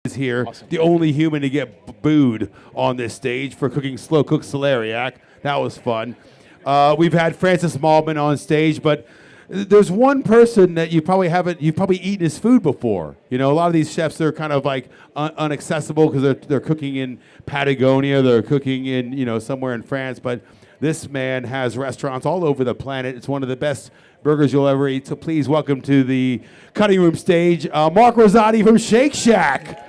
is here, Awesome. the only human to get booed on this stage for cooking slow cooked celeriac. That was fun. We've had Francis Malman on stage, but there's one person that you've probably eaten his food before. You know, a lot of these chefs, they're kind of like unaccessible because they're cooking in Patagonia, they're cooking in, you know, somewhere in France, but this man has restaurants all over the planet. It's one of the best burgers you'll ever eat. So please welcome to the cutting room stage, Mark Rosati from Shake Shack.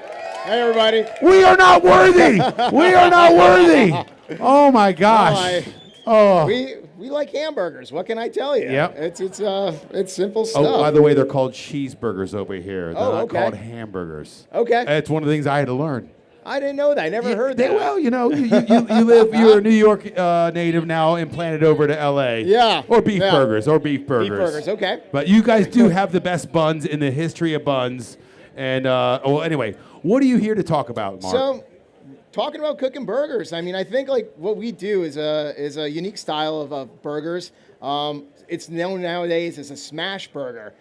Hey, everybody. We are not worthy. We are not worthy. Oh my gosh. We like hamburgers. What can I tell you? Yep. It's simple stuff. Oh, by the way, they're called cheeseburgers over here. They're not okay. called hamburgers. Okay. It's one of the things I had to learn. I didn't know that. I never heard that. Well, you know, you're a New York native now, implanted over to L.A. Yeah. Or beef burgers. Beef burgers, okay. But you guys do have the best buns in the history of buns. And, well, anyway, what are you here to talk about, Mark? So, talking about cooking burgers, I mean, I think like what we do is a unique style of burgers. It's known nowadays as a smash burger.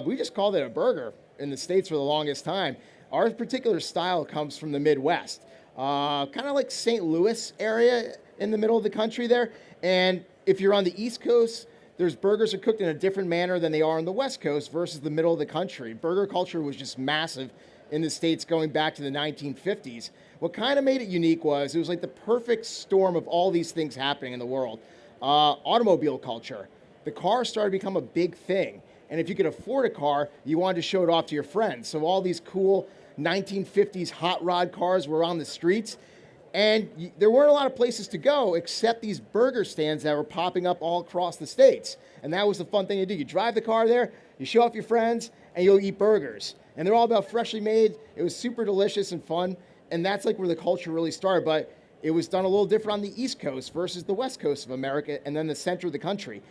We just called it a burger in the States for the longest time. Our particular style comes from the Midwest, kind of like St. Louis area in the middle of the country there. And if you're on the East Coast, there's burgers are cooked in a different manner than they are on the West Coast versus the middle of the country. Burger culture was just massive in the States going back to the 1950s. What kind of made it unique was it was like the perfect storm of all these things happening in the world. Automobile culture. The car started to become a big thing. And if you could afford a car, you wanted to show it off to your friends. So all these cool 1950s hot rod cars were on the streets. And there weren't a lot of places to go except these burger stands that were popping up all across the States. And that was the fun thing to do. You drive the car there, you show off your friends, and you'll eat burgers. And they're all about freshly made. It was super delicious and fun. And that's like where the culture really started. But it was done a little different on the East Coast versus the West Coast of America and then the center of the country.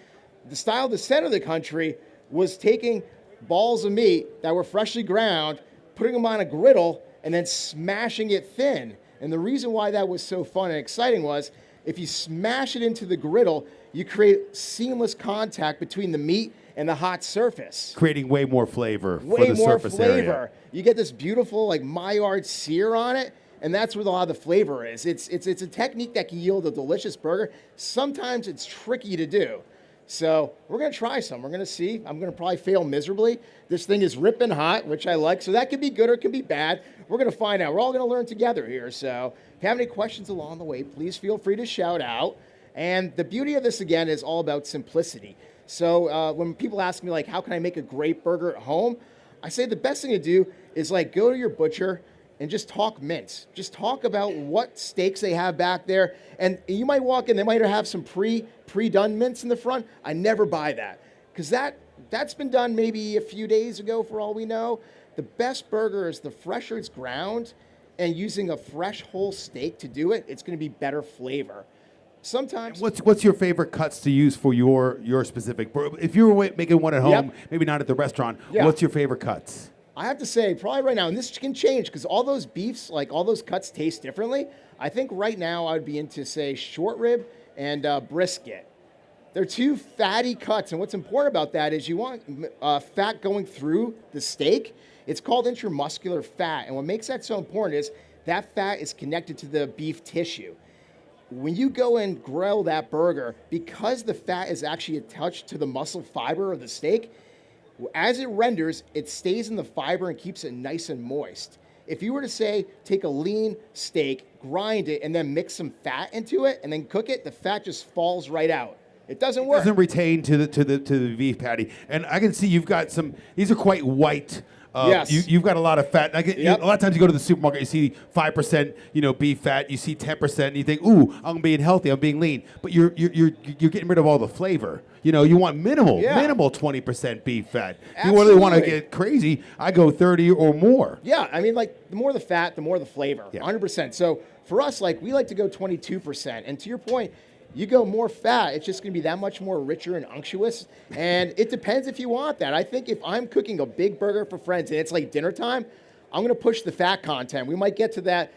The style of the center of the country was taking balls of meat that were freshly ground, putting them on a griddle, and then smashing it thin. And the reason why that was so fun and exciting was if you smash it into the griddle, you create seamless contact between the meat and the hot surface. Creating way more flavor for the surface area. You get this beautiful like Meyer sear on it, and that's where a lot of the flavor is. It's a technique that can yield a delicious burger. Sometimes it's tricky to do. So we're going to try some. We're going to see. I'm going to probably fail miserably. This thing is ripping hot, which I like. So that could be good or it could be bad. We're going to find out. We're all going to learn together here. So if you have any questions along the way, please feel free to shout out. And the beauty of this, again, is all about simplicity. So when people ask me, like, how can I make a great burger at home? I say the best thing to do is, like, go to your butcher and just talk mince. Just talk about what steaks they have back there. And you might walk in, they might have some pre-done mince in the front. I never buy that because that's been done maybe a few days ago for all we know. The best burger is the fresher it's ground and using a fresh whole steak to do it, it's going to be better flavor. Sometimes. What's your favorite cuts to use for your specific burger? If you were making one at home, maybe not at the restaurant, what's your favorite cuts? I have to say, probably right now, and this can change because all those beefs, like all those cuts taste differently. I think right now I would be into, say, short rib and brisket. They're two fatty cuts, and what's important about that is you want fat going through the steak. It's called intramuscular fat, and what makes that so important is that fat is connected to the beef tissue. When you go and grill that burger, because the fat is actually attached to the muscle fiber of the steak, as it renders, it stays in the fiber and keeps it nice and moist. If you were to say, take a lean steak, grind it, and then mix some fat into it, and then cook it, the fat just falls right out. It doesn't work. It doesn't retain to the beef patty. And I can see you've got some. These are quite white. Yes. You've got a lot of fat. A lot of times you go to the supermarket, you see 5%, beef fat. You see 10%, and you think, "Ooh, I'm being healthy. I'm being lean." But you're getting rid of all the flavor. You want minimal 20% beef fat. If you really want to get crazy, I go 30 or more. Yeah, I mean, like the more the fat, the more the flavor. 100%. So for us, like we like to go 22%. And to your point, you go more fat, it's just going to be that much more richer and unctuous. And it depends if you want that. I think if I'm cooking a big burger for friends and it's like dinner time, I'm going to push the fat content. We might get to that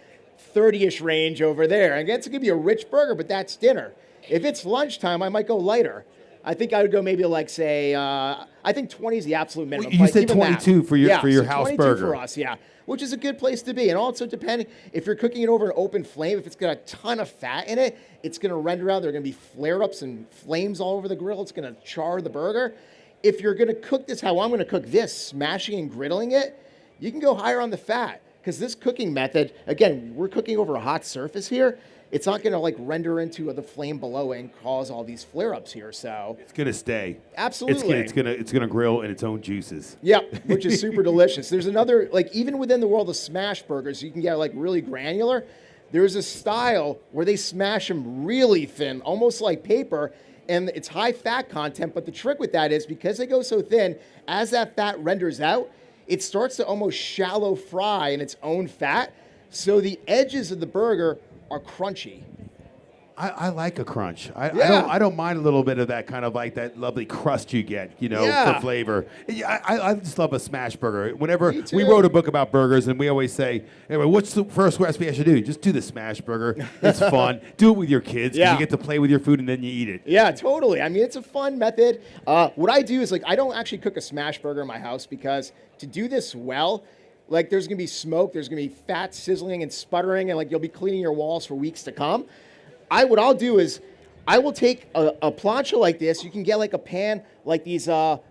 30-ish range over there. And it's going to be a rich burger, but that's dinner. If it's lunchtime, I might go lighter. I think I would go maybe like say, I think 20 is the absolute minimum. You but said even 22 for your house 22 burger. for us, yeah, which is a good place to be. And also depending, if you're cooking it over an open flame, if it's got a ton of fat in it, it's going to render out. There are going to be flare-ups and flames all over the grill. It's going to char the burger. If you're going to cook this how I'm going to cook this, smashing and griddling it, you can go higher on the fat. Because this cooking method, again, we're cooking over a hot surface here. It's not going to like render into the flame below and cause all these flare-ups here. So it's going to stay. Absolutely. It's going to grill in its own juices. Yep, which is super delicious. There's another, like even within the world of smash burgers, you can get like really granular. There's a style where they smash them really thin, almost like paper, and it's high fat content. But the trick with that is because they go so thin, as that fat renders out, it starts to almost shallow fry in its own fat. So the edges of the burger are crunchy. I like a crunch. Yeah. I don't mind a little bit of that kind of like that lovely crust you get, for flavor. I just love a smash burger. Whenever we wrote a book about burgers, and we always say, anyway, what's the first recipe I should do? Just do the smash burger. It's fun. Do it with your kids. Yeah. You get to play with your food and then you eat it. Yeah, totally. I mean, it's a fun method. What I do is like I don't actually cook a smash burger in my house because to do this well, like there's gonna be smoke, there's gonna be fat sizzling and sputtering, and like you'll be cleaning your walls for weeks to come. What I'll do is I will take a plancha like this. You can get like a pan, like these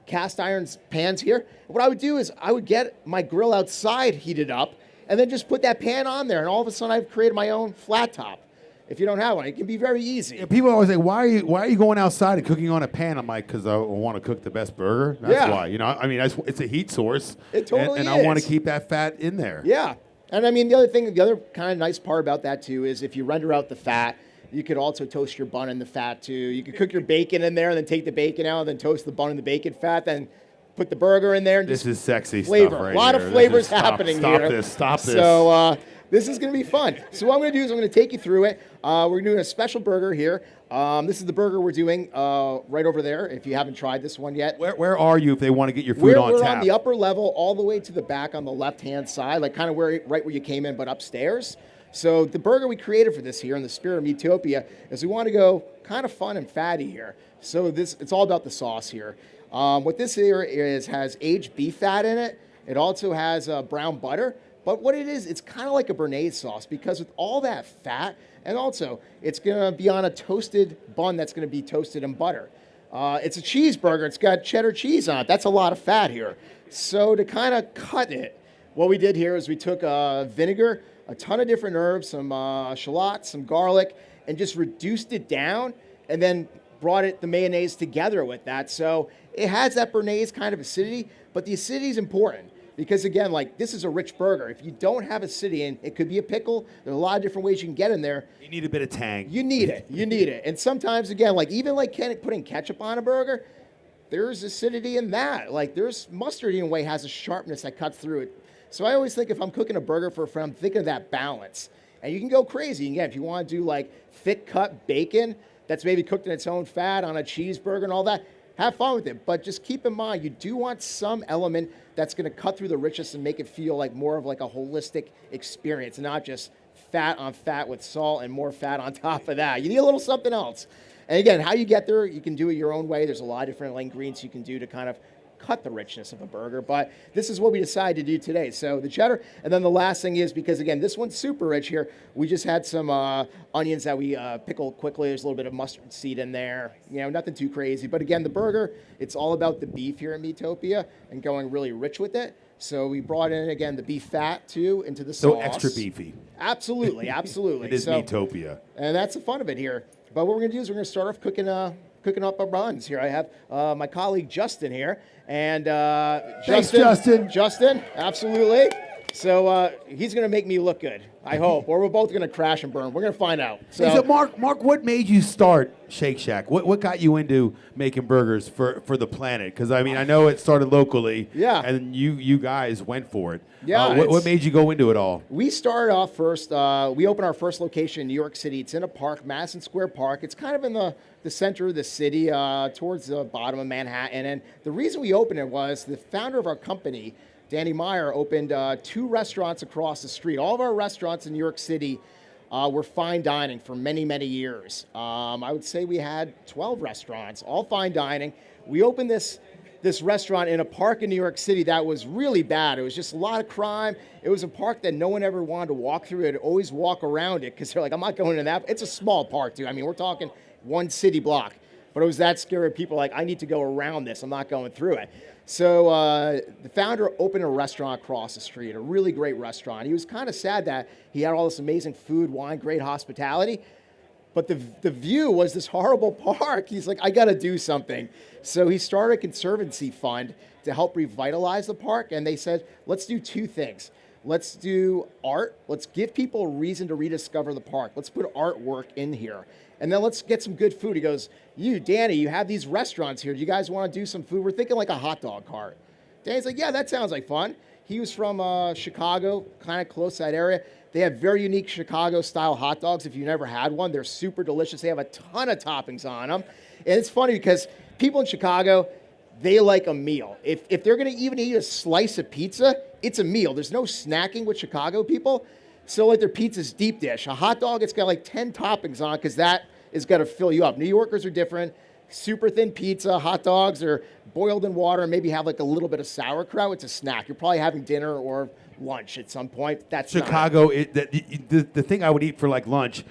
cast iron pans here. What I would do is I would get my grill outside heated up and then just put that pan on there. And all of a sudden I've created my own flat top. If you don't have one, it can be very easy. Yeah, people always say, why are you going outside and cooking on a pan? I'm like, because I want to cook the best burger. That's why. I mean, it's a heat source. It totally and is. I want to keep that fat in there. Yeah. And I mean, the other kind of nice part about that too is if you render out the fat, you could also toast your bun in the fat too. You could cook your bacon in there and then take the bacon out and then toast the bun in the bacon fat, then put the burger in there. And this is sexy flavor. stuff right A lot here. of flavors happening here. Stop this. So this is going to be fun. So what I'm going to do is I'm going to take you through it. We're doing a special burger here. This is the burger we're doing right over there, if you haven't tried this one yet. Where are you if they want to get your food on tap? We're on the upper level all the way to the back on the left-hand side, like kind of right where you came in, but upstairs. So the burger we created for this here in the spirit of Meteopia is we want to go kind of fun and fatty here. So it's all about the sauce here. What this here has aged beef fat in it. It also has brown butter. But what it is, it's kind of like a béarnaise sauce because with all that fat, and also it's going to be on a toasted bun that's going to be toasted in butter. It's a cheeseburger. It's got cheddar cheese on it. That's a lot of fat here. So to kind of cut it, what we did here is we took vinegar, a ton of different herbs, some shallots, some garlic, and just reduced it down and then brought the mayonnaise together with that. So it has that béarnaise kind of acidity, but the acidity is important. Because again, like this is a rich burger. If you don't have acidity, and it could be a pickle, there's a lot of different ways you can get in there. You need a bit of tang. You need it. You need it. And sometimes, again, like even like putting ketchup on a burger, there's acidity in that. Like there's mustard in a way has a sharpness that cuts through it. So I always think if I'm cooking a burger for a friend, I'm thinking of that balance. And you can go crazy. Again, if you want to do like thick cut bacon that's maybe cooked in its own fat on a cheeseburger and all that, have fun with it. But just keep in mind, you do want some element that's going to cut through the richness and make it feel like more of like a holistic experience, not just fat on fat with salt and more fat on top of that. You need a little something else. And again, how you get there, you can do it your own way. There's a lot of different ingredients you can do to kind of cut the richness of a burger, but this is what we decided to do today. So the cheddar, and then the last thing is, because again, this one's super rich here, we just had some onions that we pickled quickly. There's a little bit of mustard seed in there, nothing too crazy. But again, the burger, it's all about the beef here in Meatopia and going really rich with it. So we brought in, again, the beef fat, too, into the sauce. So extra beefy. Absolutely, absolutely. It is Meatopia. And that's the fun of it here. But what we're going to do is we're going to start off cooking up our buns here. I have my colleague Justin here. And Thanks, Justin. Justin, absolutely. So he's going to make me look good, I hope. Or we're both going to crash and burn. We're going to find out. So Mark, what made you start Shake Shack? What got you into making burgers for the planet? Because, I mean, I know it started locally. Yeah. And you guys went for it. Yeah. What made you go into it all? We started off first, we opened our first location in New York City. It's in a park, Madison Square Park. It's kind of in the center of the city, towards the bottom of Manhattan. And the reason we opened it was the founder of our company, Danny Meyer, opened 2 restaurants across the street. All of our restaurants in New York City were fine dining for many, many years. I would say we had 12 restaurants, all fine dining. We opened this restaurant in a park in New York City that was really bad. It was just a lot of crime. It was a park that no one ever wanted to walk through. They'd always walk around it because they're like, I'm not going to that. It's a small park, too. I mean, we're talking one city block. But it was that scary. People were like, I need to go around this. I'm not going through it. So the founder opened a restaurant across the street, a really great restaurant. He was kind of sad that he had all this amazing food, wine, great hospitality. But the view was this horrible park. He's like, I got to do something. So he started a conservancy fund to help revitalize the park. And they said, let's do two things. Let's do art. Let's give people a reason to rediscover the park. Let's put artwork in here. And then let's get some good food. He goes, Danny, you have these restaurants here. Do you guys want to do some food? We're thinking like a hot dog cart. Danny's like, yeah, that sounds like fun. He was from Chicago, kind of close to that area. They have very unique Chicago-style hot dogs. If you've never had one, they're super delicious. They have a ton of toppings on them. And it's funny because people in Chicago, they like a meal. If they're going to even eat a slice of pizza, it's a meal. There's no snacking with Chicago people. So like their pizza's deep dish. A hot dog, it's got like 10 toppings on because that is going to fill you up. New Yorkers are different. Super thin pizza, hot dogs are boiled in water and maybe have like a little bit of sauerkraut. It's a snack. You're probably having dinner or lunch at some point. That's Chicago. The thing I would eat for like lunch,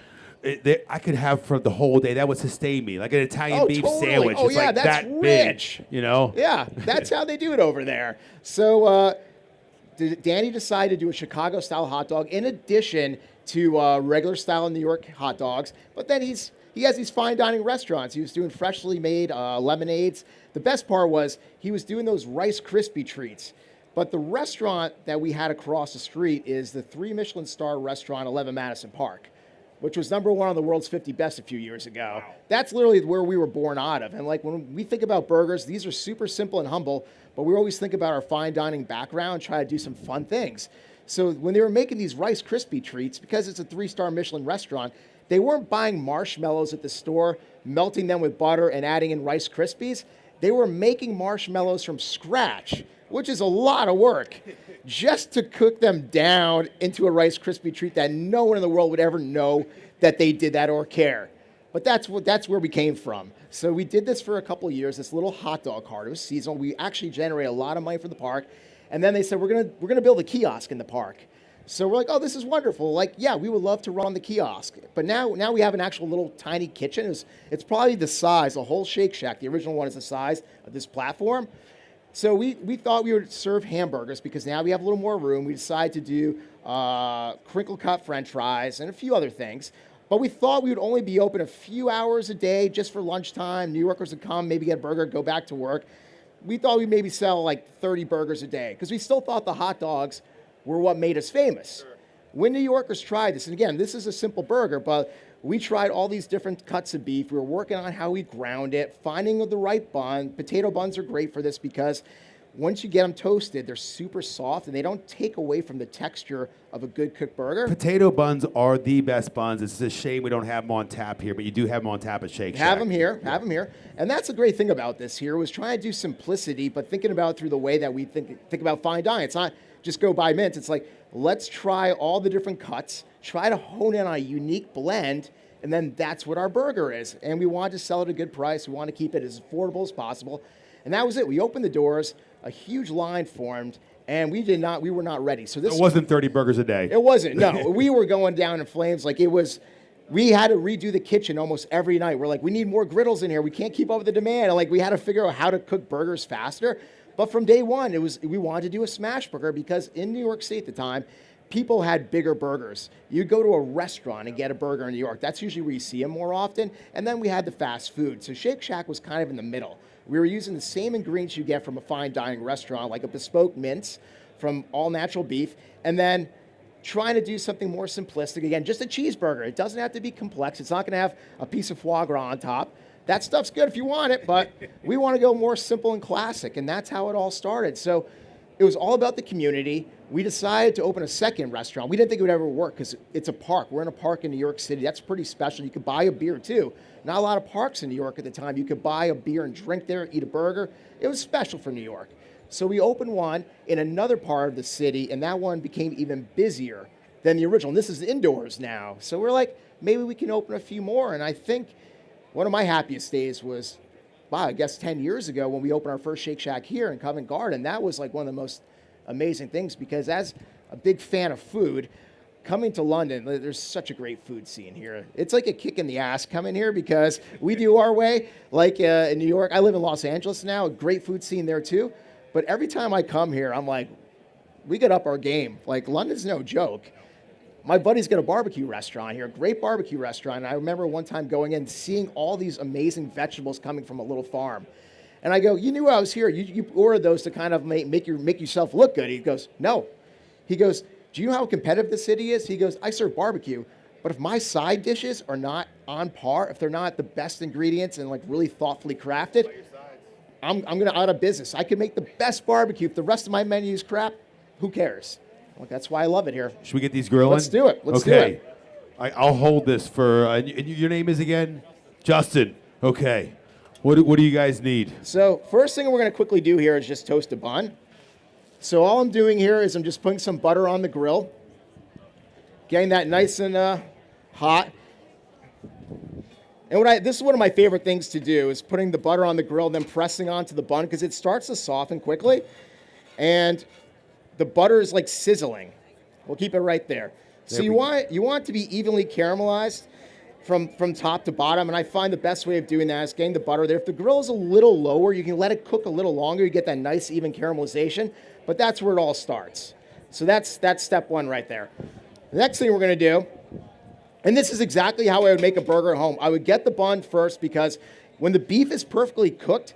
I could have for the whole day. That would sustain me, like an Italian beef totally. sandwich. Oh it's yeah, like that's that rich. Big, you know? Yeah, that's how they do it over there. So Danny decided to do a Chicago-style hot dog in addition to regular-style New York hot dogs. But then he has these fine dining restaurants. He was doing freshly made lemonades. The best part was he was doing those Rice Krispie treats. But the restaurant that we had across the street is the 3 Michelin star restaurant, 11 Madison Park, which was #1 on the world's 50 best a few years ago. Wow. That's literally where we were born out of. And like when we think about burgers, these are super simple and humble, but we always think about our fine dining background, try to do some fun things. So when they were making these Rice Krispie treats, because it's a 3-star Michelin restaurant, they weren't buying marshmallows at the store, melting them with butter and adding in Rice Krispies. They were making marshmallows from scratch, which is a lot of work, just to cook them down into a Rice Krispie treat that no one in the world would ever know that they did that or care. But that's where we came from. So we did this for a couple of years, this little hot dog cart. It was seasonal. We actually generated a lot of money for the park. And then they said, we're gonna build a kiosk in the park. So we're like, oh, this is wonderful. Like, yeah, we would love to run the kiosk. But now we have an actual little tiny kitchen. It's probably the size, the whole Shake Shack, the original one is the size of this platform. So we thought we would serve hamburgers because now we have a little more room. We decided to do crinkle cut French fries and a few other things. But we thought we would only be open a few hours a day just for lunchtime. New Yorkers would come, maybe get a burger, go back to work. We thought we'd maybe sell like 30 burgers a day because we still thought the hot dogs were what made us famous. Sure. When New Yorkers tried this, and again, this is a simple burger, but we tried all these different cuts of beef. We were working on how we ground it, finding the right bun. Potato buns are great for this because once you get them toasted, they're super soft and they don't take away from the texture of a good cooked burger. Potato buns are the best buns. It's a shame we don't have them on tap here, but you do have them on tap at Shake Shack. Have them here. And that's the great thing about this here was trying to do simplicity, but thinking about it through the way that we think about fine dining. It's not just go buy mince. It's like, let's try all the different cuts, try to hone in on a unique blend, and then that's what our burger is. And we wanted to sell it at a good price. We want to keep it as affordable as possible. And that was it. We opened the doors, a huge line formed, and we were not ready. So this it wasn't 30 burgers a day. It wasn't, no. We were going down in flames. Like we had to redo the kitchen almost every night. We're like, we need more griddles in here. We can't keep up with the demand. And like we had to figure out how to cook burgers faster. But from day one, we wanted to do a smash burger because in New York City at the time, people had bigger burgers. You'd go to a restaurant and get a burger in New York. That's usually where you see them more often. And then we had the fast food. So Shake Shack was kind of in the middle. We were using the same ingredients you get from a fine dining restaurant, like a bespoke mince from all natural beef, and then trying to do something more simplistic. Again, just a cheeseburger. It doesn't have to be complex. It's not going to have a piece of foie gras on top. That stuff's good if you want it, but we want to go more simple and classic, and that's how it all started. So it was all about the community. We decided to open a second restaurant. We didn't think it would ever work because it's a park. We're in a park in New York City. That's pretty special. You could buy a beer, too. Not a lot of parks in New York at the time. You could buy a beer and drink there, eat a burger. It was special for New York. So we opened one in another part of the city, and that one became even busier than the original. And this is indoors now. So we're like, maybe we can open a few more. And I think one of my happiest days was, wow, I guess 10 years ago when we opened our first Shake Shack here in Covent Garden. That was like one of the most amazing things, because as a big fan of food, coming to London, there's such a great food scene here. It's like a kick in the ass coming here because we do our way. Like in New York, I live in Los Angeles now, a great food scene there too. But every time I come here, I'm like, we get up our game. Like, London's no joke. My buddy's got a barbecue restaurant here, a great barbecue restaurant. And I remember one time going in, seeing all these amazing vegetables coming from a little farm. And I go, you knew I was here. You ordered those to kind of make yourself look good. He goes, no. He goes, do you know how competitive the city is? He goes, I serve barbecue, but if my side dishes are not on par, if they're not the best ingredients and like really thoughtfully crafted, I'm going to out of business. I can make the best barbecue. If the rest of my menu is crap, who cares? Like, that's why I love it here. Should we get these grilling? Let's do it. Let's do it. I'll hold this for, and your name is again? Justin. Okay. What do you guys need? So first thing we're going to quickly do here is just toast a bun. So all I'm doing here is I'm just putting some butter on the grill, getting that nice and hot. And this is one of my favorite things to do, is putting the butter on the grill, then pressing onto the bun, because it starts to soften quickly. And the butter is like sizzling. We'll keep it right there. So you want it to be evenly caramelized from top to bottom, and I find the best way of doing that is getting the butter there. If the grill is a little lower, you can let it cook a little longer. You get that nice even caramelization, but that's where it all starts. So that's step one right there. The next thing we're going to do, and this is exactly how I would make a burger at home. I would get the bun first, because when the beef is perfectly cooked,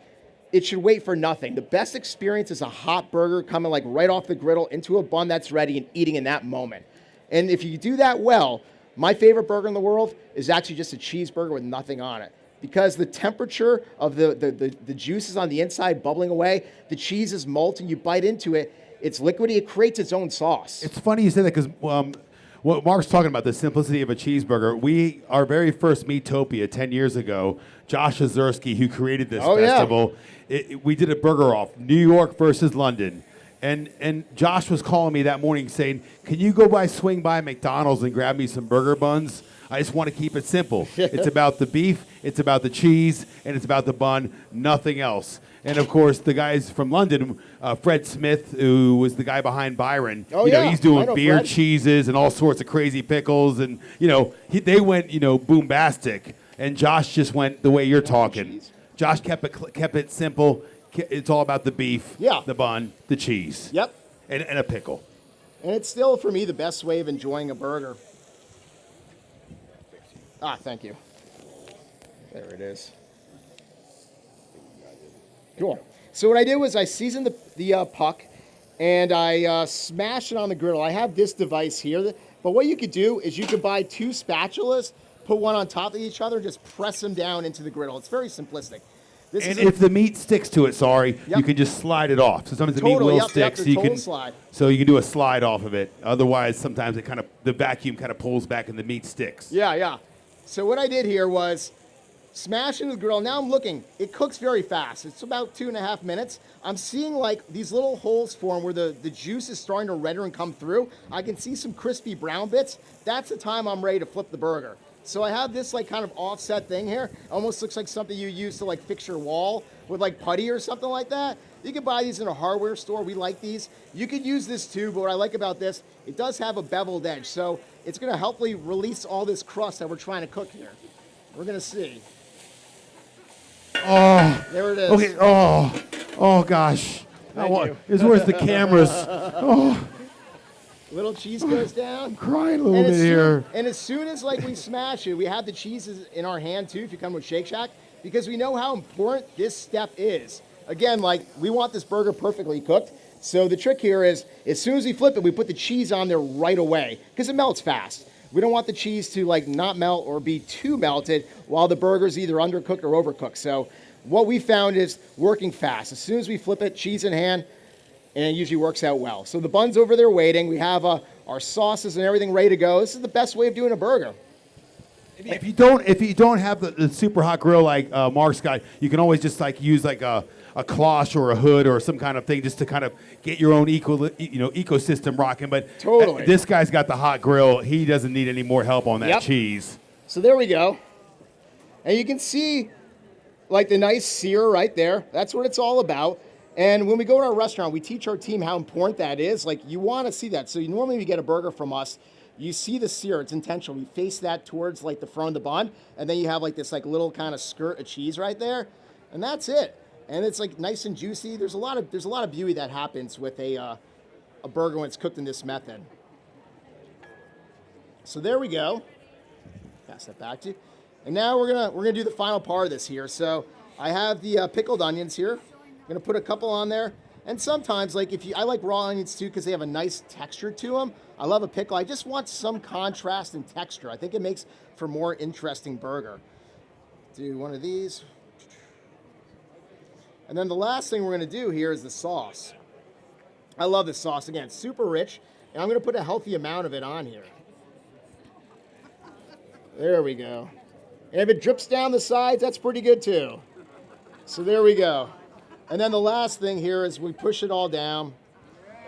it should wait for nothing. The best experience is a hot burger coming like right off the griddle into a bun that's ready and eating in that moment. And if you do that well, my favorite burger in the world is actually just a cheeseburger with nothing on it. Because the temperature of the juices on the inside bubbling away, the cheese is molten, you bite into it, it's liquidy, it creates its own sauce. It's funny you say that, because what Mark's talking about, the simplicity of a cheeseburger, our very first Meatopia 10 years ago, Josh Ozersky, who created this festival, we did a burger off, New York versus London. And Josh was calling me that morning saying, can you swing by McDonald's and grab me some burger buns? I just want to keep it simple. It's about the beef, it's about the cheese, and it's about the bun, nothing else. And of course, the guys from London, Fred Smith, who was the guy behind Byron, he's doing beer Fred. Cheeses and all sorts of crazy pickles. And, they went, boombastic. And Josh just went the way you're talking. Josh kept it simple. It's all about the beef, the bun, the cheese. Yep. And a pickle. And it's still, for me, the best way of enjoying a burger. Thank you. There it is. Cool. So what I did was I seasoned the puck, and I smashed it on the griddle. I have this device here, but what you could do is you could buy 2 spatulas, put one on top of each other, and just press them down into the griddle. It's very simplistic. If the meat sticks to it, you can just slide it off. So sometimes the meat will stick, so you can do a slide off of it. Otherwise, sometimes the vacuum kind of pulls back and the meat sticks. Yeah. So what I did here was smash into the grill. Now I'm looking. It cooks very fast. It's about 2.5 minutes. I'm seeing like these little holes form where the juice is starting to render and come through. I can see some crispy brown bits. That's the time I'm ready to flip the burger. So I have this like kind of offset thing here. Almost looks like something you use to like fix your wall with like putty or something like that. You can buy these in a hardware store. We like these. You could use this too, but what I like about this, it does have a beveled edge. So it's going to helpfully release all this crust that we're trying to cook here. We're going to see. Oh. There it is. Okay. Oh gosh. It's where's the cameras? Oh. Little cheese goes down. I'm crying a little bit here. And as soon as like we smash it, we have the cheeses in our hand too if you come with Shake Shack, because we know how important this step is. Again, like we want this burger perfectly cooked. So the trick here is as soon as we flip it, we put the cheese on there right away because it melts fast. We don't want the cheese to like not melt or be too melted while the burger's either undercooked or overcooked. So what we found is working fast. As soon as we flip it, cheese in hand, and it usually works out well. So the bun's over there waiting. We have our sauces and everything ready to go. This is the best way of doing a burger. If you don't have the super hot grill like Mark's got, you can always just like use like a cloche or a hood or some kind of thing just to kind of get your own ecosystem rocking. But Totally. This guy's got the hot grill. He doesn't need any more help on that Yep. cheese. So there we go. And you can see like the nice sear right there. That's what it's all about. And when we go to our restaurant, we teach our team how important that is. Like, you want to see that. So normally you get a burger from us, you see the sear, it's intentional. We face that towards like the front of the bun, and then you have like this like little kind of skirt of cheese right there, and that's it. And it's like nice and juicy. There's a lot of beauty that happens with a burger when it's cooked in this method. So there we go. Pass that back to you. And now we're gonna do the final part of this here. So I have the pickled onions here. I'm gonna put a couple on there. And sometimes, like I like raw onions too because they have a nice texture to them. I love a pickle. I just want some contrast and texture. I think it makes for a more interesting burger. Do one of these. And then the last thing we're gonna do here is the sauce. I love this sauce. Again, it's super rich, and I'm gonna put a healthy amount of it on here. There we go. And if it drips down the sides, that's pretty good too. So there we go. And then the last thing here is we push it all down.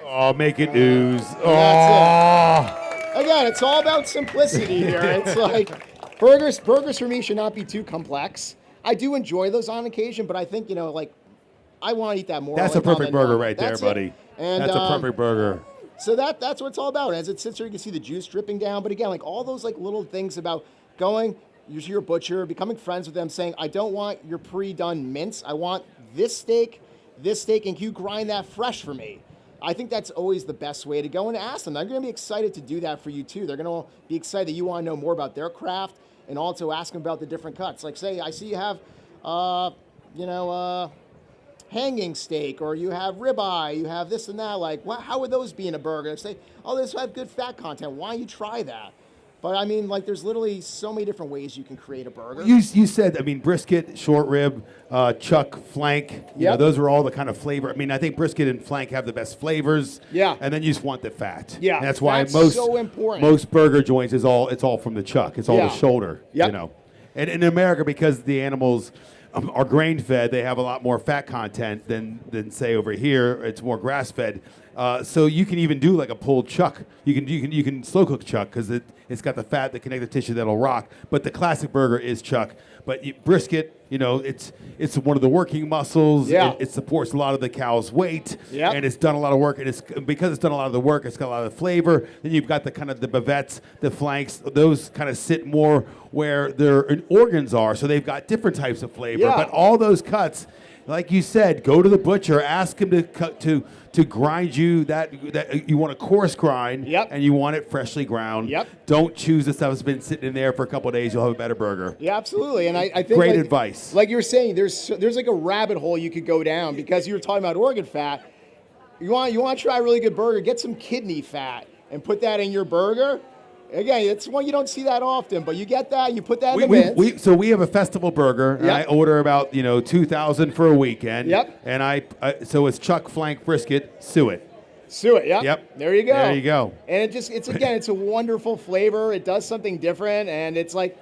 Oh, make it ooze. That's it. Again, it's all about simplicity here. It's like burgers for me should not be too complex. I do enjoy those on occasion, but I think, like I want to eat that more. That's like a perfect on burger and right there, That's buddy. And, that's a perfect burger. So that's what it's all about. As it sits here, you can see the juice dripping down. But again, like all those like little things about going, you're your butcher, becoming friends with them, saying, I don't want your pre-done mince. I want this steak, and can you grind that fresh for me? I think that's always the best way to go and ask them. They're going to be excited to do that for you too. They're going to be excited that you want to know more about their craft and also ask them about the different cuts. Like say, I see you have, hanging steak, or you have ribeye, you have this and that. Like, how would those be in a burger? And say, oh, this have good fat content. Why don't you try that? But I mean, like, there's literally so many different ways you can create a burger. You said, I mean, brisket, short rib, chuck, flank. You know, those are all the kind of flavor. I mean, I think brisket and flank have the best flavors. Yeah. And then you just want the fat. Yeah. And that's why so important. most burger joints it's all from the chuck. It's all the shoulder. Yep. You know. And in America, because the animals are grain fed, they have a lot more fat content than say over here. It's more grass fed. So you can even do like a pulled chuck. You can slow cook chuck because it's got the fat, the connective tissue that'll rock. But the classic burger is chuck. But brisket, it's one of the working muscles. Yeah. It supports a lot of the cow's weight. Yep. And it's done a lot of work. And because it's done a lot of the work, it's got a lot of flavor. Then you've got the kind of the bavettes, the flanks. Those kind of sit more where their organs are. So they've got different types of flavor. Yeah. But all those cuts, like you said, go to the butcher, ask him to grind you that you want a coarse grind, and you want it freshly ground. Yep. Don't choose the stuff that's been sitting in there for a couple of days. You'll have a better burger. Yeah, absolutely. And I think great advice. Like you were saying, there's like a rabbit hole you could go down because you were talking about organ fat. You want to try a really good burger, get some kidney fat and put that in your burger. Again, it's one you don't see that often, but you get that, you put that in the mince. So we have a festival burger, and I order about 2,000 for a weekend. Yep. And so it's chuck, flank, brisket, suet. Suet, yep. Yep. There you go. There you go. And it's a wonderful flavor. It does something different, and it's like,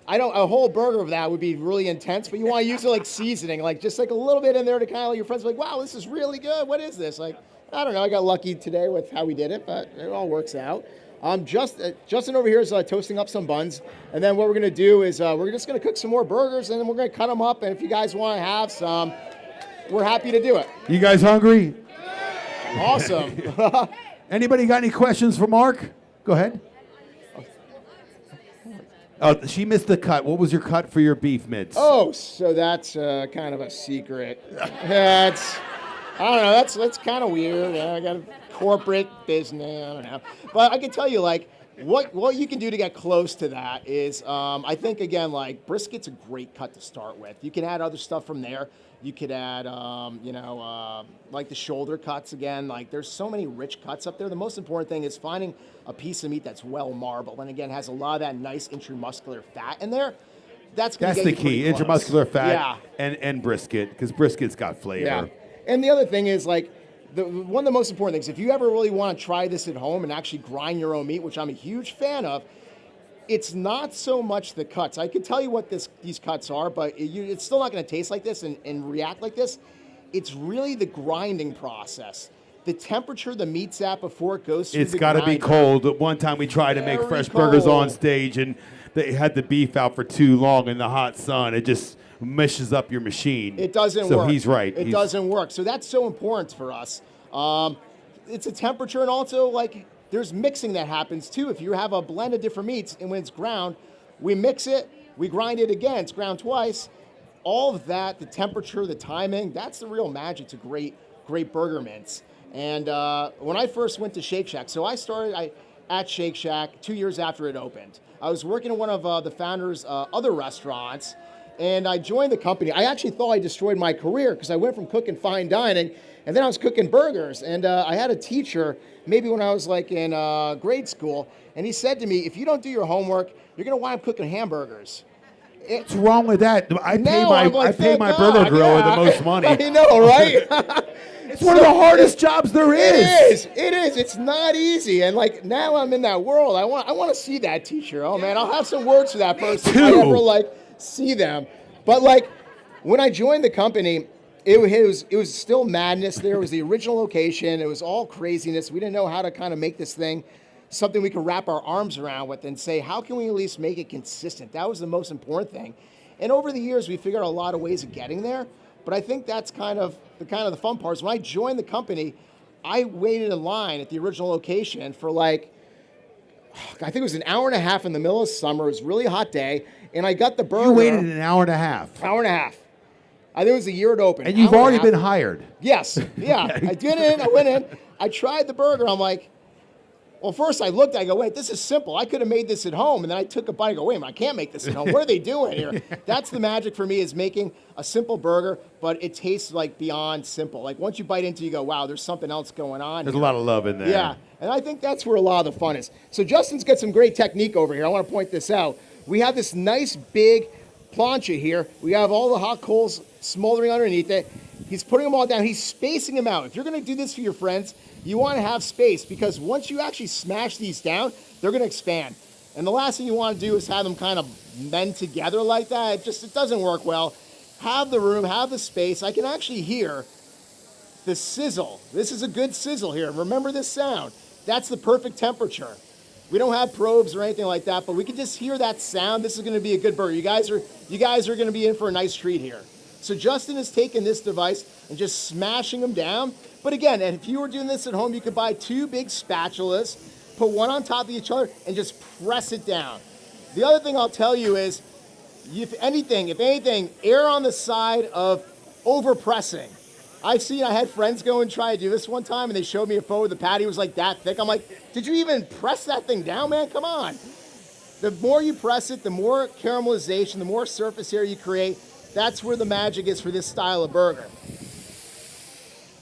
a whole burger of that would be really intense, but you want to use it like seasoning, like just like a little bit in there to kind of let your friends be like, wow, this is really good. What is this? Like, I don't know. I got lucky today with how we did it, but it all works out. Justin over here is toasting up some buns, and then what we're going to do is we're just going to cook some more burgers, and then we're going to cut them up, and if you guys want to have some, we're happy to do it. You guys hungry? Awesome. Anybody got any questions for Mark? Go ahead. Oh, she missed the cut. What was your cut for your beef mitts? Oh, so that's kind of a secret. I don't know. That's kind of weird. I got a corporate business. I don't know, but I can tell you, like, what you can do to get close to that is, I think again, like brisket's a great cut to start with. You can add other stuff from there. You could add, like the shoulder cuts again. Like, there's so many rich cuts up there. The most important thing is finding a piece of meat that's well marbled and again has a lot of that nice intramuscular fat in there. That's the key. Intramuscular fat and brisket, because brisket's got flavor. Yeah. And the other thing is, like, one of the most important things, if you ever really want to try this at home and actually grind your own meat, which I'm a huge fan of, It's not so much the cuts. I can tell you what these cuts are, but it's still not going to taste like this and react like this. It's really the grinding process. The temperature the meat's at before it goes through It's the got to be grinder. cold. At one time we tried to make Very fresh burgers cold. on stage, and they had the beef out for too long in the hot sun. It just meshes up your machine. It doesn't work. So he's right. It doesn't work. So that's so important for us. It's a temperature, and also like there's mixing that happens too. If you have a blend of different meats, and when it's ground, we mix it, we grind it again. It's ground twice. All of that, the temperature, the timing, that's the real magic to great burger mints. And when I first went to Shake Shack, so I started at Shake Shack 2 years after it opened. I was working in one of the founders' other restaurants, and I joined the company. I actually thought I destroyed my career because I went from cooking fine dining, and then I was cooking burgers. And I had a teacher, maybe when I was like in grade school, and he said to me, if you don't do your homework, you're going to wind up cooking hamburgers. What's wrong with that? I pay Thank my God. burger grower Yeah. the most money. I know, right? It's one of the hardest jobs there is. It is. It's not easy. And like now I'm in that world. I want to see that teacher. Oh man, I'll have some words for that person if I too. ever like see them. But like when I joined the company, it was still madness. There was the original location. It was all craziness. We didn't know how to kind of make this thing something we could wrap our arms around with and say, how can we at least make it consistent? That was the most important thing. And over the years, we figured out a lot of ways of getting there. But I think that's kind of the fun part. When I joined the company, I waited in line at the original location for like, I think it was an hour and a half in the middle of summer. It was a really hot day. And I got the burger. You waited an hour and a half. Hour and a half. I think it was the year it opened. And you've Hour and a already half. been hired. Yes. Yeah. I went in. I tried the burger. I'm like, well, first I looked, I go, wait, this is simple. I could have made this at home. And then I took a bite, I go, wait a minute, I can't make this at home. What are they doing here? That's the magic for me, is making a simple burger, but it tastes like beyond simple. Like once you bite into it, you go, wow, there's something else going on. There's a lot of love in there. Yeah, and I think that's where a lot of the fun is. So Justin's got some great technique over here. I want to point this out. We have this nice big plancha here. We have all the hot coals smoldering underneath it. He's putting them all down. He's spacing them out. If you're going to do this for your friends, you want to have space, because once you actually smash these down, they're going to expand. And the last thing you want to do is have them kind of mend together like that. It doesn't work well. Have the room, have the space. I can actually hear the sizzle. This is a good sizzle here. Remember this sound. That's the perfect temperature. We don't have probes or anything like that, but we can just hear that sound. This is going to be a good burger. You guys are going to be in for a nice treat here. So Justin has taken this device and just smashing them down. But again, if you were doing this at home, you could buy 2 big spatulas, put one on top of each other, and just press it down. The other thing I'll tell you is, if anything, err on the side of over-pressing. I had friends go and try to do this one time, and they showed me a photo. The patty was like that thick. I'm like, did you even press that thing down, man? Come on. The more you press it, the more caramelization, the more surface area you create. That's where the magic is for this style of burger.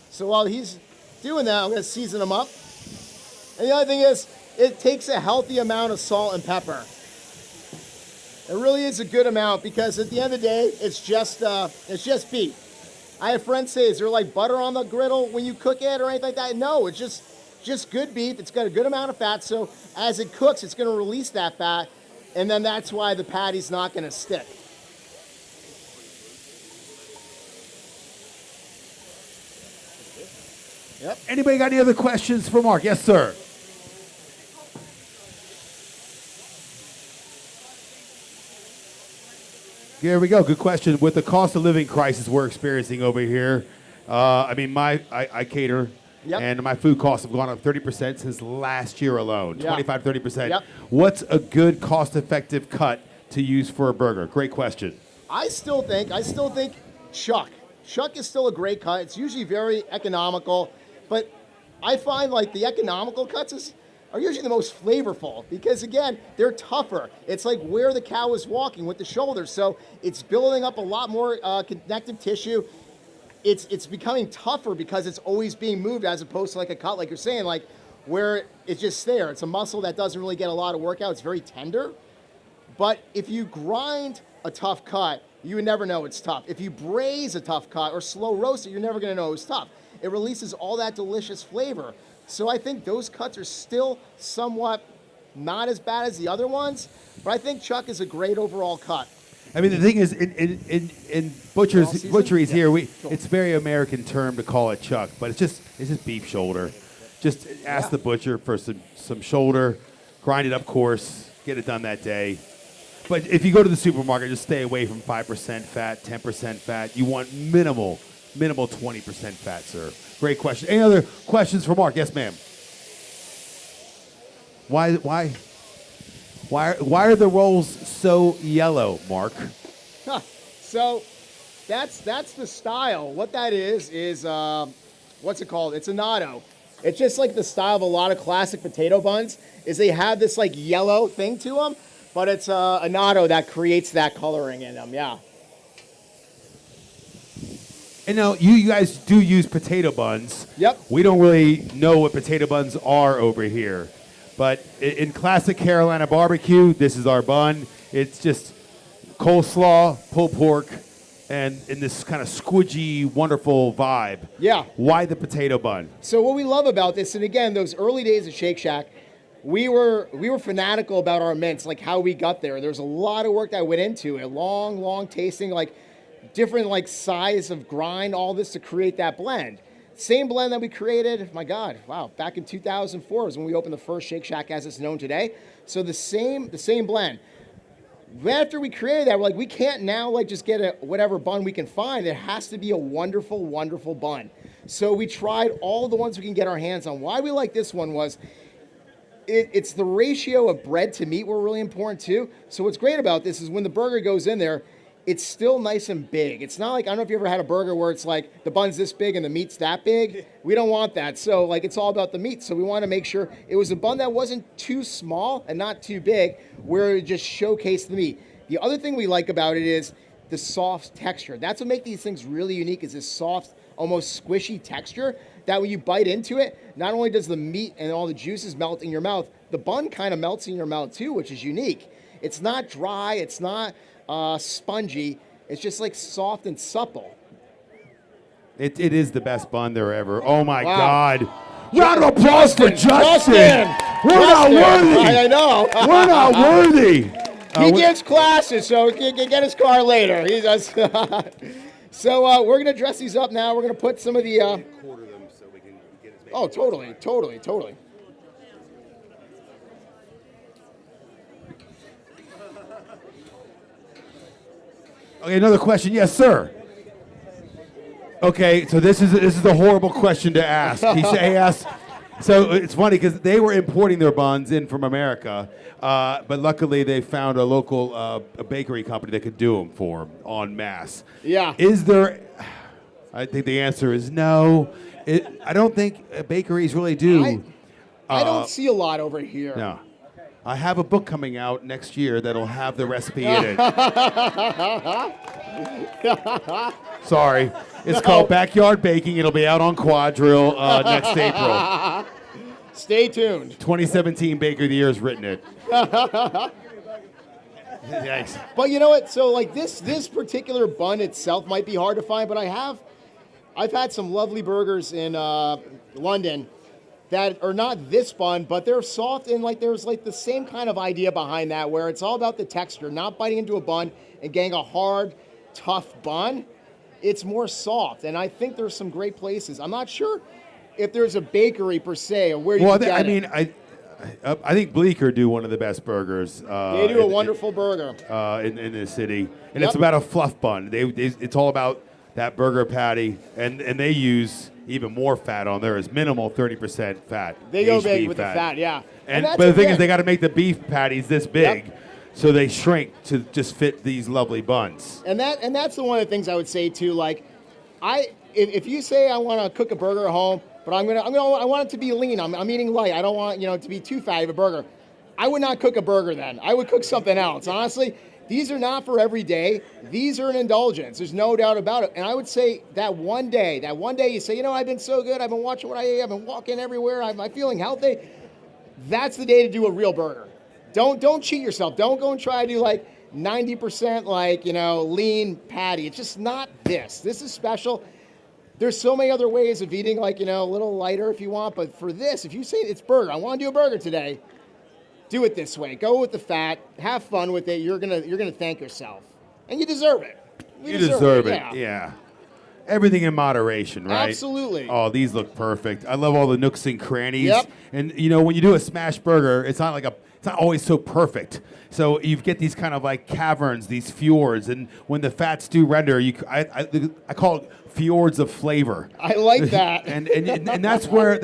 So while he's doing that, I'm going to season them up. And the other thing is, it takes a healthy amount of salt and pepper. It really is a good amount, because at the end of the day, it's just beef. I have friends say, is there like butter on the griddle when you cook it or anything like that? No, it's just good beef. It's got a good amount of fat, so as it cooks, it's going to release that fat, and then that's why the patty's not going to stick. Yep. Anybody got any other questions for Mark? Yes, sir. Here we go. Good question. With the cost of living crisis we're experiencing over here, I cater, Yep. and my food costs have gone up 30% since last year alone. Yeah. 25, 30%. Yep. What's a good cost-effective cut to use for a burger? Great question. I still think chuck. Chuck is still a great cut. It's usually very economical, but I find like the economical cuts are usually the most flavorful, because again, they're tougher. It's like where the cow is walking with the shoulders, so it's building up a lot more connective tissue. It's becoming tougher because it's always being moved, as opposed to like a cut, like you're saying, like where it's just there. It's a muscle that doesn't really get a lot of workout. It's very tender. But if you grind a tough cut, you would never know it's tough. If you braise a tough cut or slow roast it, you're never going to know it's tough. It releases all that delicious flavor. So I think those cuts are still somewhat not as bad as the other ones, but I think chuck is a great overall cut. I mean, the thing is, in butcheries here, it's a very American term to call it chuck, but it's just beef shoulder. Just ask the butcher for some shoulder, grind it up coarse, get it done that day. But if you go to the supermarket, just stay away from 5% fat, 10% fat. You want minimal 20% fat, sir. Great question. Any other questions for Mark? Yes, ma'am. Why are the rolls so yellow, Mark? So that's the style. What that is what's it called? It's a natto. It's just like the style of a lot of classic potato buns is they have this like yellow thing to them, but it's a natto that creates that coloring in them. Yeah. And now you guys do use potato buns. Yep. We don't really know what potato buns are over here. But in classic Carolina barbecue, this is our bun. It's just coleslaw, pulled pork, and in this kind of squidgy, wonderful vibe. Yeah. Why the potato bun? So what we love about this, and again, those early days of Shake Shack, we were fanatical about our mints, like how we got there. There's a lot of work that went into it, long tasting, like different like size of grind, all this to create that blend. Same blend that we created, my God, wow, back in 2004 was when we opened the first Shake Shack as it's known today. So the same blend. After we created that, we're like, we can't now like just get whatever bun we can find. It has to be a wonderful, wonderful bun. So we tried all the ones we can get our hands on. Why we like this one was it's the ratio of bread to meat were really important too. So what's great about this is when the burger goes in there, it's still nice and big. It's not like, I don't know if you ever had a burger where it's like the bun's this big and the meat's that big. We don't want that. So like it's all about the meat. So we want to make sure it was a bun that wasn't too small and not too big where it just showcased the meat. The other thing we like about it is the soft texture. That's what makes these things really unique is this soft, almost squishy texture that when you bite into it, not only does the meat and all the juices melt in your mouth, the bun kind of melts in your mouth too, which is unique. It's not dry. It's not spongy. It's just like soft and supple. It is the best bun there ever. Oh my God. Round of applause for Justin. We're not worthy. I know. We're not worthy. He gives classes, so he can get his car later. He does. So we're going to dress these up now. We're going to put some of the... quarter them so we can get as many. Oh, totally. Okay, another question. Yes, sir. Okay, so this is a horrible question to ask. He asked. So it's funny because they were importing their buns in from America, but luckily they found a local a bakery company that could do them for them en masse. Yeah. Is there? I think the answer is no. I don't think bakeries really do. I don't see a lot over here. No. I have a book coming out next year that'll have the recipe in it. Sorry. It's called Backyard Baking. It'll be out on Quadrille next April. Stay tuned. 2017 Baker of the Year has written it. Thanks. But you know what? So like this particular bun itself might be hard to find, but I've had some lovely burgers in London that are not this bun, but they're soft and like there's like the same kind of idea behind that where it's all about the texture, not biting into a bun and getting a hard, tough bun. It's more soft, and I think there's some great places. I'm not sure if there's a bakery per se or where you can get it. I think Bleecker do one of the best burgers. They do a wonderful burger in the city, and it's about a fluff bun. It's all about that burger patty, and they use even more fat on there. Is minimal 30% fat. They go big with the fat, yeah. But the thing is, they got to make the beef patties this big. Yep. So they shrink to just fit these lovely buns. And that's one of the things I would say too. Like, if you say I want to cook a burger at home, but I want it to be lean. I'm eating light. I don't want it to be too fatty of a burger. I would not cook a burger then. I would cook something else. Honestly, these are not for every day. These are an indulgence. There's no doubt about it. And I would say that one day you say, I've been so good. I've been watching what I eat. I've been walking everywhere. I'm feeling healthy. That's the day to do a real burger. Don't cheat yourself. Don't go and try to do like 90% lean patty. It's just not this. This is special. There's so many other ways of eating a little lighter if you want, but for this, if you say it's burger, I want to do a burger today, do it this way. Go with the fat. Have fun with it. You're gonna thank yourself, and you deserve it. You deserve it. Yeah. Everything in moderation, right? Absolutely. Oh, these look perfect. I love all the nooks and crannies. Yep. And you know, when you do a smash burger, it's not always so perfect. So you get these kind of like caverns, these fjords, and when the fats do render, I call it fjords of flavor. I like that. and that's where it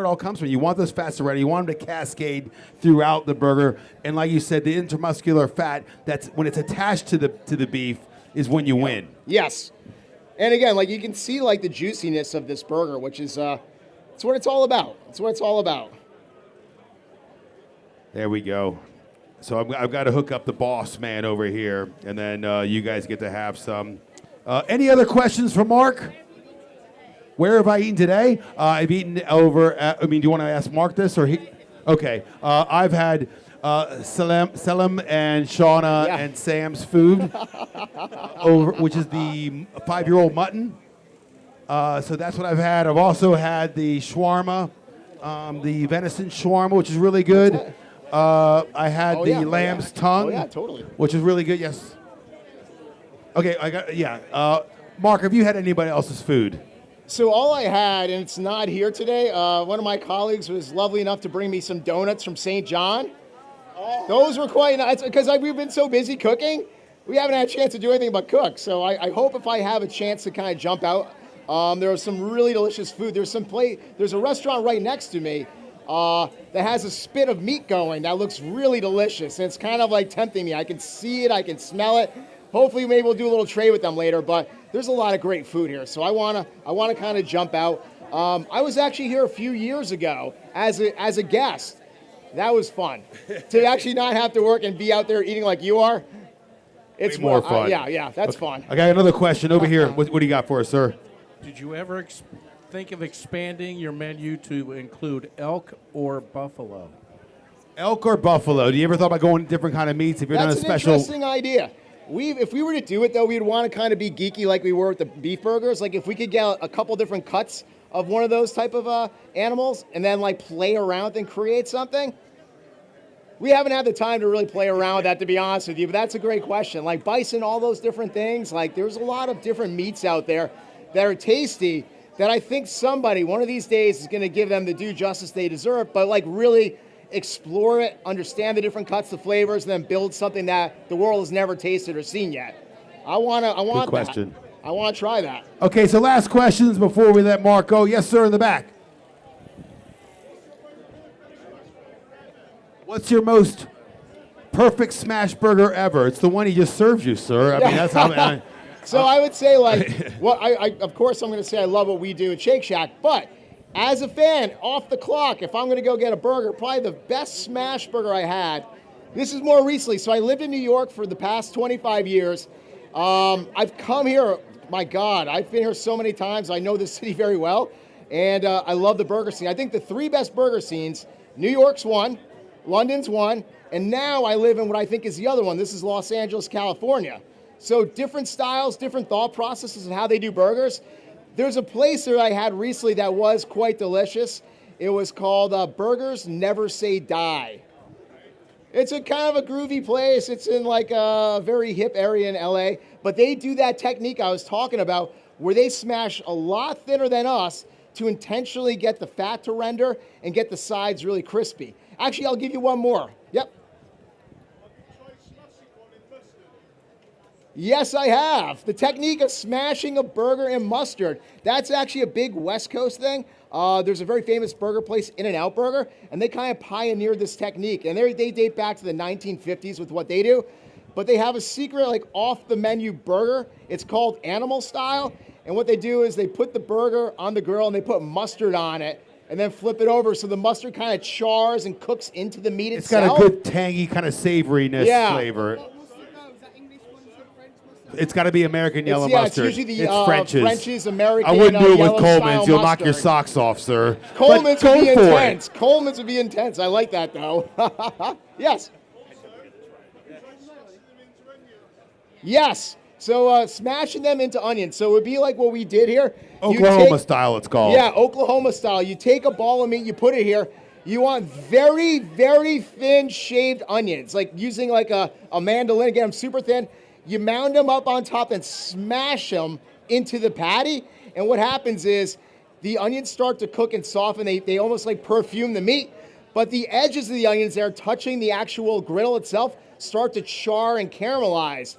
all comes from. You want those fats to render. You want them to cascade throughout the burger. And like you said, the intermuscular fat, that's when it's attached to the beef, is when you win. Yes. And again, like you can see like the juiciness of this burger, which is it's what it's all about. It's what it's all about. There we go. So I've got to hook up the boss man over here, and then you guys get to have some. Any other questions for Mark? Where have I eaten today? I've eaten over at, do you want to ask Mark this? Okay. I've had Selim and Shauna and Sam's food, which is the 5-year-old mutton. So that's what I've had. I've also had the shawarma, the venison shawarma, which is really good. I had the lamb's tongue, totally. which is really good. Yes. Okay, Mark, have you had anybody else's food? So all I had, and it's not here today, one of my colleagues was lovely enough to bring me some donuts from St. John. Those were quite nice, because we've been so busy cooking, we haven't had a chance to do anything but cook. So I hope if I have a chance to kind of jump out, there was some really delicious food. There's a restaurant right next to me that has a spit of meat going that looks really delicious. And it's kind of like tempting me. I can see it, I can smell it. Hopefully maybe we'll do a little trade with them later, but there's a lot of great food here. So I wanna kind of jump out. I was actually here a few years ago as a guest. That was fun. To actually not have to work and be out there eating like you are, it's way more fun. That's fun. I got another question over here. What do you got for us, sir? Did you ever think of expanding your menu to include elk or buffalo? Elk or buffalo? Do you ever thought about going to different kind of meats? If you're That's doing a special, an interesting idea. If we were to do it though, we'd want to kind of be geeky like we were with the beef burgers. Like if we could get a couple different cuts of one of those type of animals and then like play around and create something. We haven't had the time to really play around with that, to be honest with you, but that's a great question. Like bison, all those different things, like there's a lot of different meats out there that are tasty that I think somebody, one of these days, is going to give them the due justice they deserve, but like really explore it, understand the different cuts, the flavors, and then build something that the world has never tasted or seen yet. I want Good question. that. I want to try that. Okay, so last questions before we let Mark go. Yes, sir, in the back. What's your most perfect smash burger ever? It's the one he just served you, sir. I mean, that's how. So I would say, like, well, I of course I'm going to say I love what we do at Shake Shack, but as a fan, off the clock, if I'm going to go get a burger, probably the best smash burger I had. This is more recently. So I lived in New York for the past 25 years. I've come here. My God, I've been here so many times. I know the city very well, and I love the burger scene. I think the three best burger scenes: New York's one, London's one, and now I live in what I think is the other one. This is Los Angeles, California. So different styles, different thought processes of how they do burgers. There's a place that I had recently that was quite delicious. It was called Burgers Never Say Die. It's a kind of a groovy place. It's in like a very hip area in LA, but they do that technique I was talking about where they smash a lot thinner than us to intentionally get the fat to render and get the sides really crispy. Actually, I'll give you one more. Yep. Yes, I have. The technique of smashing a burger in mustard. That's actually a big West Coast thing. There's a very famous burger place, In-N-Out Burger, and they kind of pioneered this technique. And they date back to the 1950s with what they do. But they have a secret, like, off-the-menu burger. It's called Animal Style. And what they do is they put the burger on the grill and they put mustard on it and then flip it over so the mustard kind of chars and cooks into the meat itself. It's got a good tangy kind of savoriness flavor. It's got to be American yellow mustard. It's usually the French's American. I wouldn't do it with Coleman's. Style You'll mustard. knock your socks off, sir. Coleman's would be intense. Coleman's would be intense. I like that, though. Yes. Yes. So smashing them into onions. So it would be like what we did here. Oklahoma style, it's called. Yeah, Oklahoma style. You take a ball of meat, you put it here. You want very, very thin shaved onions, like using like a mandolin, get them super thin. You mound them up on top and smash them into the patty. And what happens is the onions start to cook and soften. They almost like perfume the meat. But the edges of the onions there touching the actual griddle itself start to char and caramelize.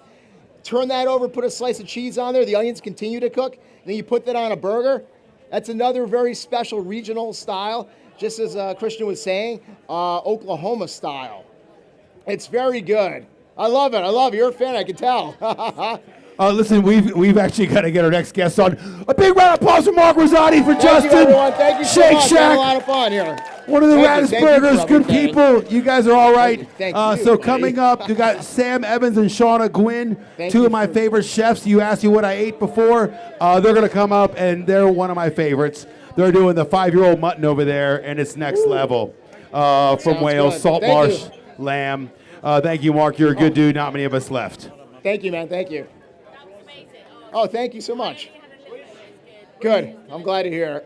Turn that over, put a slice of cheese on there. The onions continue to cook. And then you put that on a burger. That's another very special regional style. Just as Christian was saying, Oklahoma style. It's very good. I love it. I love it. You're a fan, I can tell. Listen, we've actually got to get our next guest on. A big round of applause for Mark Rosati, for Justin. Thank you, everyone. Thank you so Shake much. Shack. Had a lot of fun here. One of the raddest burgers, good Kevin. people. You guys are all right. Thank you, So buddy. coming up, you got Sam Evans and Shauna Gwynn, Thank two you of my favorite chefs. You asked me what I ate before. They're going to come up, and they're one of my favorites. They're doing the 5-year-old mutton over there, and it's next level. From Sounds Wales, good. salt Thank marsh you. lamb. Thank you, Mark. You're a good dude. Not many of us left. Thank you, man. Thank you. Oh, thank you so much. Good. I'm glad to hear.